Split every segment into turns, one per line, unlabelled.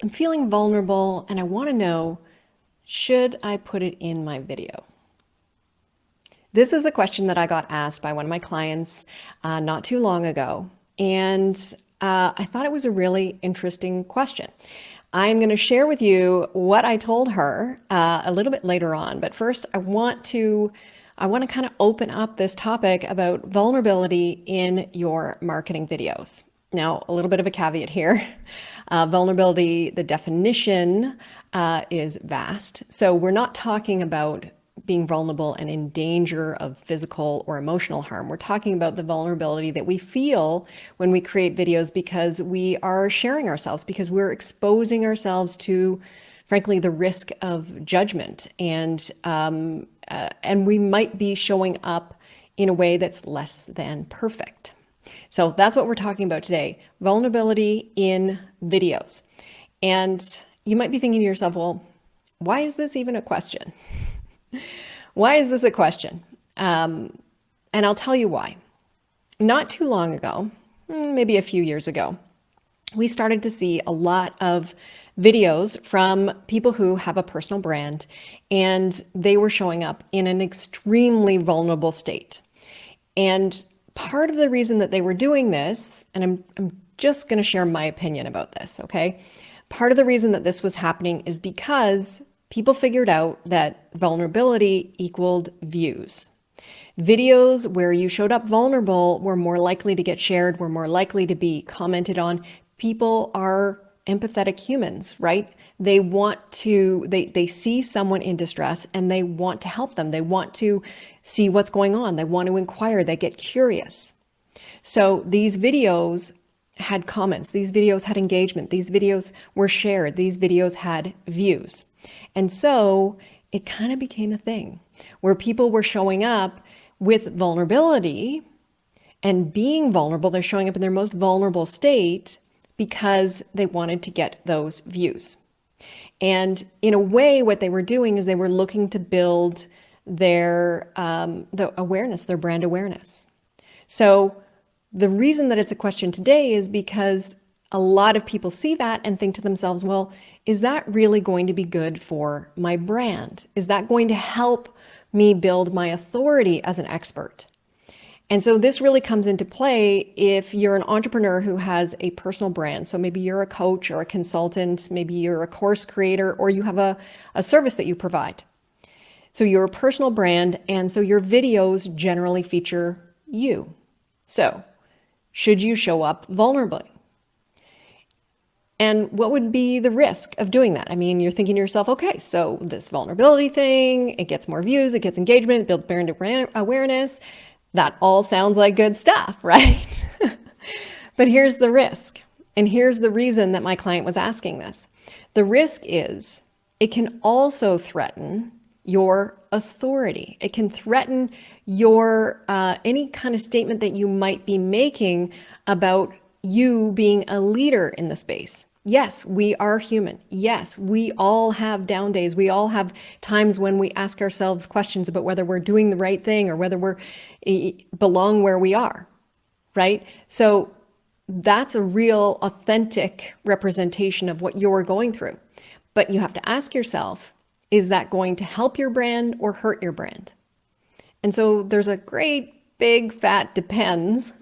I'm feeling vulnerable and I want to know, should I put it in my video? This is a question that I got asked by one of my clients not too long ago. And I thought it was a really interesting question. I'm going to share with you what I told her a little bit later on. But first, I want to kind of open up this topic about vulnerability in your marketing videos. Now, a little bit of a caveat here. Vulnerability, the definition is vast. So we're not talking about being vulnerable and in danger of physical or emotional harm. We're talking about the vulnerability that we feel when we create videos because we are sharing ourselves, because we're exposing ourselves to, frankly, the risk of judgment. And we might be showing up in a way that's less than perfect. So that's what we're talking about today, vulnerability in videos. And you might be thinking to yourself, well, why is this even a question? Why is this a question? And I'll tell you why. Not too long ago, maybe a few years ago, we started to see a lot of videos from people who have a personal brand, and they were showing up in an extremely vulnerable state. And part of the reason that they were doing this, and I'm just going to share my opinion about this, okay? Part of the reason that this was happening is because people figured out that vulnerability equaled views. Videos where you showed up vulnerable were more likely to get shared, were more likely to be commented on. People are empathetic humans, right? They see someone in distress and they want to help them. They want to see what's going on. They want to inquire. They get curious. So these videos had comments. These videos had engagement. These videos were shared. These videos had views. And so it kind of became a thing where people were showing up with vulnerability and being vulnerable. They're showing up in their most vulnerable state because they wanted to get those views. And in a way, what they were doing is they were looking to build their the awareness, their brand awareness. So the reason that it's a question today is because a lot of people see that and think to themselves, well, is that really going to be good for my brand? Is that going to help me build my authority as an expert? And so this really comes into play if you're an entrepreneur who has a personal brand. So maybe you're a coach or a consultant, maybe you're a course creator, or you have a service that you provide. So you're a personal brand, and so your videos generally feature you. So should you show up vulnerably? And what would be the risk of doing that? I mean, you're thinking to yourself, okay, so this vulnerability thing, it gets more views, it gets engagement, it builds brand awareness. That all sounds like good stuff, right? But here's the risk. And here's the reason that my client was asking this. The risk is it can also threaten your authority. It can threaten your any kind of statement that you might be making about you being a leader in the space. Yes, we are human. Yes, we all have down days. We all have times when we ask ourselves questions about whether we're doing the right thing or whether we're belong where we are, right? So that's a real authentic representation of what you're going through. But you have to ask yourself, is that going to help your brand or hurt your brand? And so there's a great big fat depends,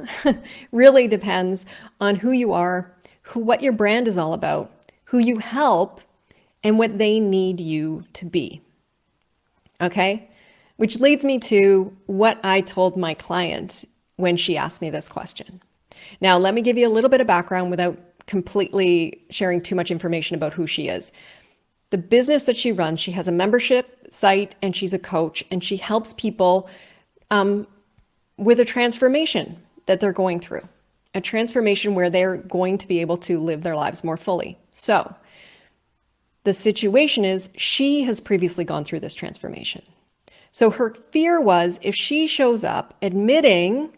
really depends on who you are, what your brand is all about, who you help, and what they need you to be. Okay? Which leads me to what I told my client when she asked me this question. Now, let me give you a little bit of background without completely sharing too much information about who she is. The business that she runs, she has a membership site and she's a coach, and she helps people with a transformation that they're going through, a transformation where they're going to be able to live their lives more fully. So the situation is she has previously gone through this transformation. So her fear was if she shows up admitting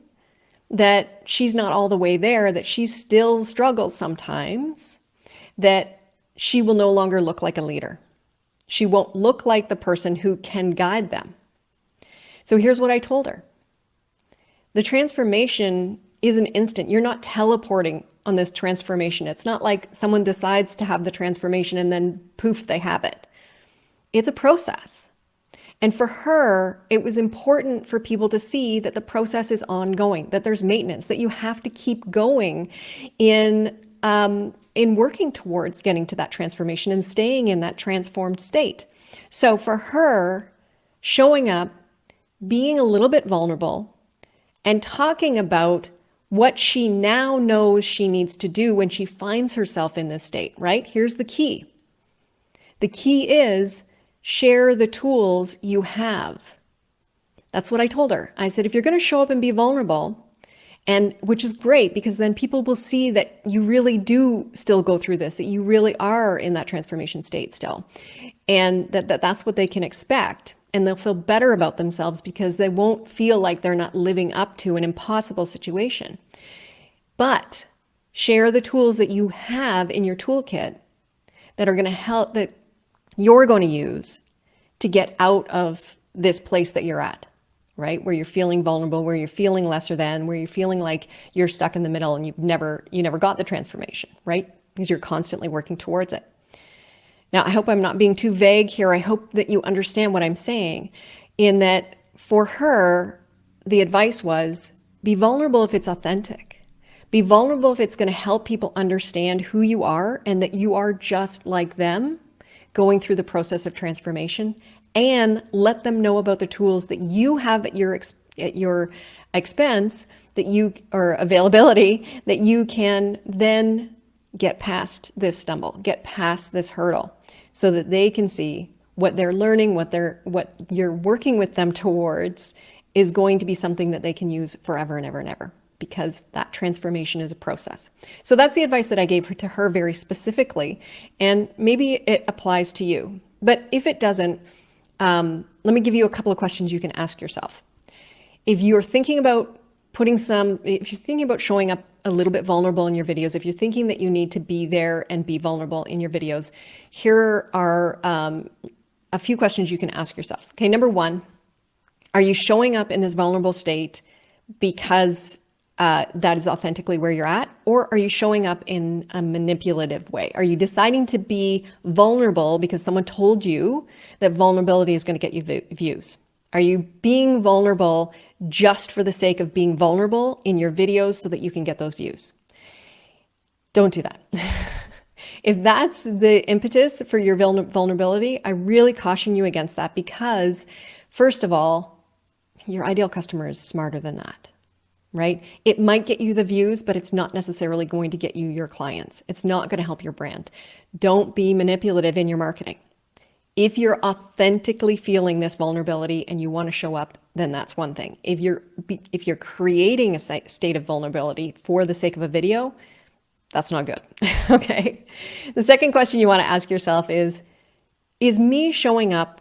that she's not all the way there, that she still struggles sometimes, that she will no longer look like a leader. She won't look like the person who can guide them. So here's what I told her. The transformation isn't instant. You're not teleporting on this transformation. It's not like someone decides to have the transformation and then poof, they have it. It's a process. And for her, it was important for people to see that the process is ongoing, that there's maintenance, that you have to keep going in working towards getting to that transformation and staying in that transformed state. So for her, showing up, being a little bit vulnerable, and talking about what she now knows she needs to do when she finds herself in this state, right? Here's the key. The key is share the tools you have. That's what I told her. I said, if you're going to show up and be vulnerable, and which is great because then people will see that you really do still go through this, that you really are in that transformation state still, and that's what they can expect. And they'll feel better about themselves because they won't feel like they're not living up to an impossible situation. But share the tools that you have in your toolkit that are going to help, that you're going to use to get out of this place that you're at, right? Where you're feeling vulnerable, where you're feeling lesser than, where you're feeling like you're stuck in the middle and you never got the transformation, right? Because you're constantly working towards it. Now, I hope I'm not being too vague here. I hope that you understand what I'm saying, in that for her, the advice was be vulnerable if it's authentic. Be vulnerable if it's going to help people understand who you are and that you are just like them going through the process of transformation, and let them know about the tools that you have at your expense, that you, or availability, that you can then get past this stumble, get past this hurdle, so that they can see what they're learning, what you're working with them towards is going to be something that they can use forever and ever and ever, because that transformation is a process. So that's the advice that I gave to her very specifically, and maybe it applies to you. But if it doesn't, let me give you a couple of questions you can ask yourself. If you're thinking about if you're thinking about showing up a little bit vulnerable in your videos, if you're thinking that you need to be there and be vulnerable in your videos, here are a few questions you can ask yourself. Okay, number one, are you showing up in this vulnerable state because that is authentically where you're at? Or are you showing up in a manipulative way? Are you deciding to be vulnerable because someone told you that vulnerability is going to get you views? Are you being vulnerable just for the sake of being vulnerable in your videos so that you can get those views? Don't do that. If that's the impetus for your vulnerability, I really caution you against that, because first of all, your ideal customer is smarter than that. Right? It might get you the views, but it's not necessarily going to get you your clients. It's not going to help your brand. Don't be manipulative in your marketing. If you're authentically feeling this vulnerability and you want to show up, then that's one thing. If you're creating a state of vulnerability for the sake of a video, that's not good. Okay. The second question you want to ask yourself is me showing up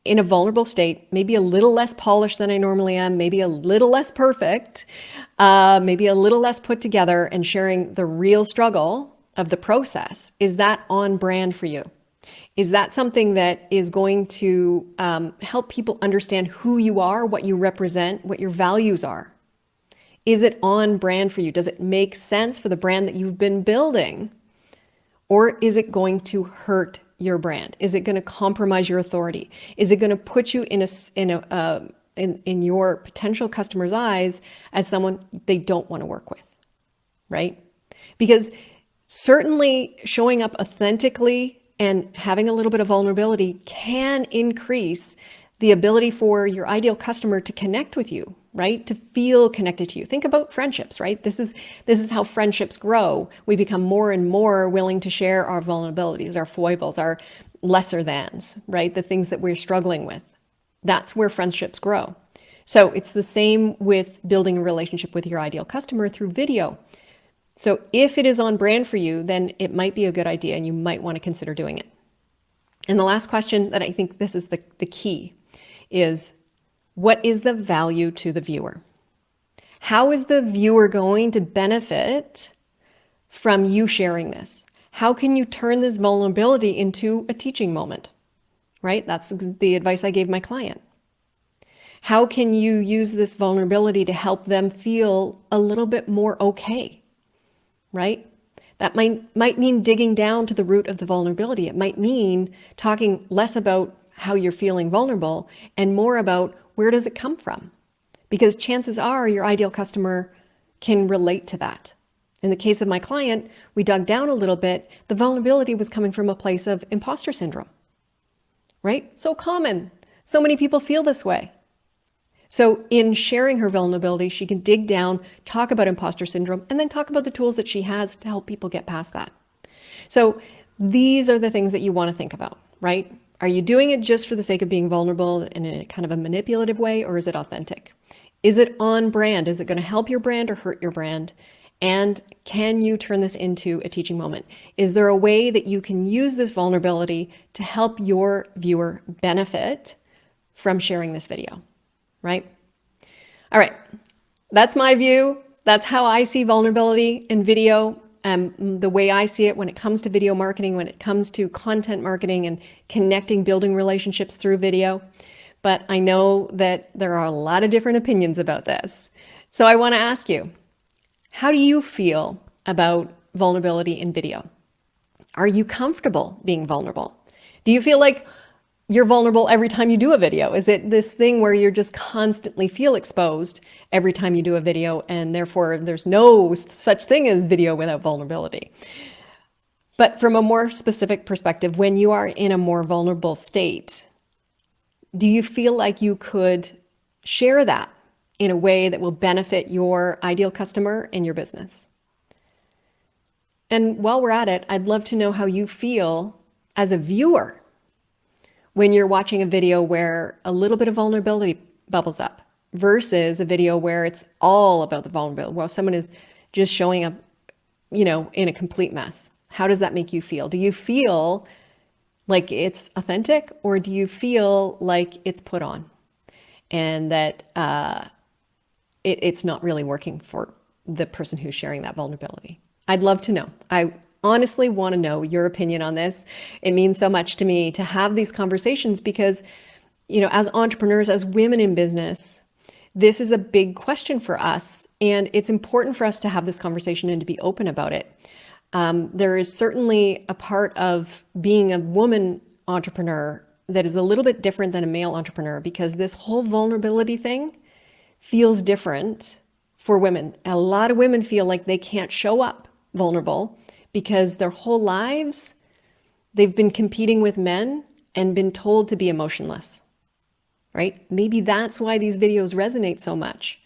in a vulnerable state, maybe a little less polished than I normally am, maybe a little less perfect, maybe a little less put together, and sharing the real struggle of the process, is that on brand for you? Is that something that is going to help people understand who you are, what you represent, what your values are? Is it on brand for you? Does it make sense for the brand that you've been building? Or is it going to hurt your brand? Is it going to compromise your authority? Is it going to put you in your potential customers' eyes as someone they don't want to work with, right? Because certainly showing up authentically and having a little bit of vulnerability can increase the ability for your ideal customer to connect with you, right? To feel connected to you. Think about friendships, right? This is how friendships grow. We become more and more willing to share our vulnerabilities, our foibles, our lesser thans, right? The things that we're struggling with. That's where friendships grow. So it's the same with building a relationship with your ideal customer through video. So if it is on brand for you, then it might be a good idea and you might want to consider doing it. And the last question that I think this is the key is, what is the value to the viewer? How is the viewer going to benefit from you sharing this? How can you turn this vulnerability into a teaching moment, right? That's the advice I gave my client. How can you use this vulnerability to help them feel a little bit more okay? right? That might mean digging down to the root of the vulnerability. It might mean talking less about how you're feeling vulnerable and more about where does it come from? Because chances are your ideal customer can relate to that. In the case of my client, we dug down a little bit. The vulnerability was coming from a place of imposter syndrome, right? So common. So many people feel this way. So in sharing her vulnerability, she can dig down, talk about imposter syndrome, and then talk about the tools that she has to help people get past that. So these are the things that you want to think about, right? Are you doing it just for the sake of being vulnerable in a kind of a manipulative way, or is it authentic? Is it on brand? Is it going to help your brand or hurt your brand? And can you turn this into a teaching moment? Is there a way that you can use this vulnerability to help your viewer benefit from sharing this video? Right? All right. That's my view. That's how I see vulnerability in video. The way I see it when it comes to video marketing, when it comes to content marketing and connecting, building relationships through video. But I know that there are a lot of different opinions about this. So I want to ask you, how do you feel about vulnerability in video? Are you comfortable being vulnerable? Do you feel like you're vulnerable every time you do a video? Is it this thing where you're just constantly feel exposed every time you do a video, and therefore there's no such thing as video without vulnerability? But from a more specific perspective, when you are in a more vulnerable state, do you feel like you could share that in a way that will benefit your ideal customer and your business? And while we're at it, I'd love to know how you feel as a viewer when you're watching a video where a little bit of vulnerability bubbles up versus a video where it's all about the vulnerability, while someone is just showing up, in a complete mess. How does that make you feel? Do you feel like it's authentic, or do you feel like it's put on and that it's not really working for the person who's sharing that vulnerability? I'd love to know. I honestly want to know your opinion on this. It means so much to me to have these conversations because, as entrepreneurs, as women in business, this is a big question for us. And it's important for us to have this conversation and to be open about it. There is certainly a part of being a woman entrepreneur that is a little bit different than a male entrepreneur, because this whole vulnerability thing feels different for women. A lot of women feel like they can't show up vulnerable because their whole lives they've been competing with men and been told to be emotionless, right? Maybe that's why these videos resonate so much,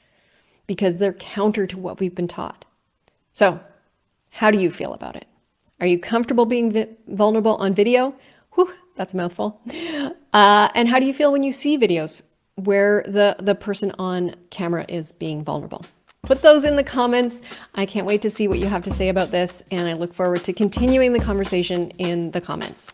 because they're counter to what we've been taught. So how do you feel about it? Are you comfortable being vulnerable on video? Whew, that's a mouthful. And how do you feel when you see videos where the person on camera is being vulnerable? Put those in the comments. I can't wait to see what you have to say about this, and I look forward to continuing the conversation in the comments.